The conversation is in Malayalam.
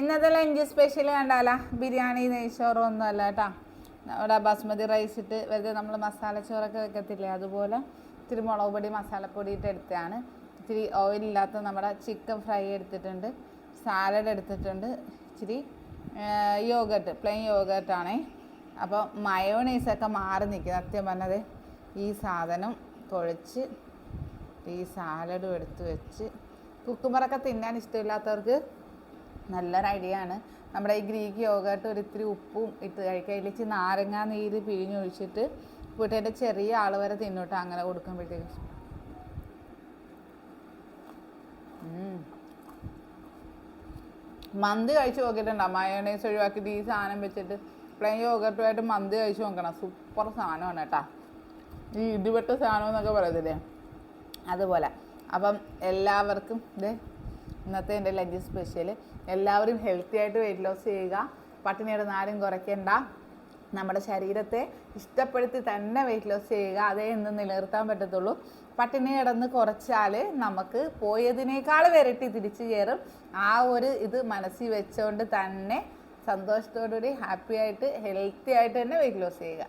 ഇന്നത്തെ ലഞ്ച് സ്പെഷ്യൽ കണ്ടാലാ ബിരിയാണി നെയ്ച്ചോറും ഒന്നും അല്ല കേട്ടോ. അവിടെ ബസ്മതി റൈസ് ഇട്ട് വെറുതെ നമ്മൾ മസാലച്ചോറൊക്കെ വെക്കത്തില്ലേ, അതുപോലെ ഇത്തിരി മുളക് പൊടി മസാലപ്പൊടി ഇട്ട് എടുത്തതാണ്. ഇത്തിരി ഓയിലില്ലാത്ത നമ്മുടെ ചിക്കൻ ഫ്രൈ എടുത്തിട്ടുണ്ട്, സാലഡ് എടുത്തിട്ടുണ്ട്, ഇച്ചിരി യോഗട്ട് പ്ലെയിൻ യോഗട്ടാണേ. അപ്പോൾ മയോണൈസൊക്കെ മാറി നിൽക്കുന്നത് സത്യം പറഞ്ഞത്. ഈ സാധനം കുഴച്ച് ഈ സാലഡും എടുത്ത് വെച്ച്, കുക്കുമ്പറൊക്കെ തിന്നാൻ ഇഷ്ടമില്ലാത്തവർക്ക് നല്ലൊരു ഐഡിയ ആണ്. നമ്മുടെ ഈ ഗ്രീക്ക് യോഗട്ട് ഒരു ഇത്തിരി ഉപ്പും ഇട്ട് കഴിക്കുക. അതിലേക്ക് നാരങ്ങാ നീര് പിഴിഞ്ഞൊഴിച്ചിട്ട് കൂട്ടിയിട്ട് ചെറിയ ആൾ വരെ തിന്നോട്ട് അങ്ങനെ കൊടുക്കുമ്പോഴത്തേക്കും മന്തി കഴിച്ച് നോക്കിയിട്ടുണ്ടോ? മയോണൈസ് ഒഴിവാക്കിയിട്ട് ഈ സാധനം വെച്ചിട്ട് പ്ലെയിൻ യോഗട്ടുമായിട്ട് മന്തി കഴിച്ച് നോക്കണം. സൂപ്പർ സാധനമാണ് കേട്ടോ. ഈ ഇടിവെട്ട സാധനം എന്നൊക്കെ പറയത്തില്ലേ, അതുപോലെ. അപ്പം എല്ലാവർക്കും ഇന്നത്തെ എൻ്റെ ലഞ്ച് സ്പെഷ്യൽ. എല്ലാവരും ഹെൽത്തി ആയിട്ട് വെയിറ്റ് ലോസ് ചെയ്യുക. പട്ടിണി കിടന്ന് ആരും കുറയ്ക്കേണ്ട. നമ്മുടെ ശരീരത്തെ ഇഷ്ടപ്പെടുത്തി തന്നെ വെയിറ്റ് ലോസ് ചെയ്യുക. അതേ ഇന്ന് നിലനിർത്താൻ പറ്റത്തുള്ളൂ. പട്ടിണി കിടന്ന് കുറച്ചാൽ നമുക്ക് പോയതിനേക്കാൾ ഇരട്ടി തിരിച്ചു കയറും. ആ ഒരു ഇത് മനസ്സിൽ വെച്ചുകൊണ്ട് തന്നെ സന്തോഷത്തോടുകൂടി ഹാപ്പി ആയിട്ട് ഹെൽത്തി ആയിട്ട് തന്നെ വെയിറ്റ് ലോസ് ചെയ്യുക.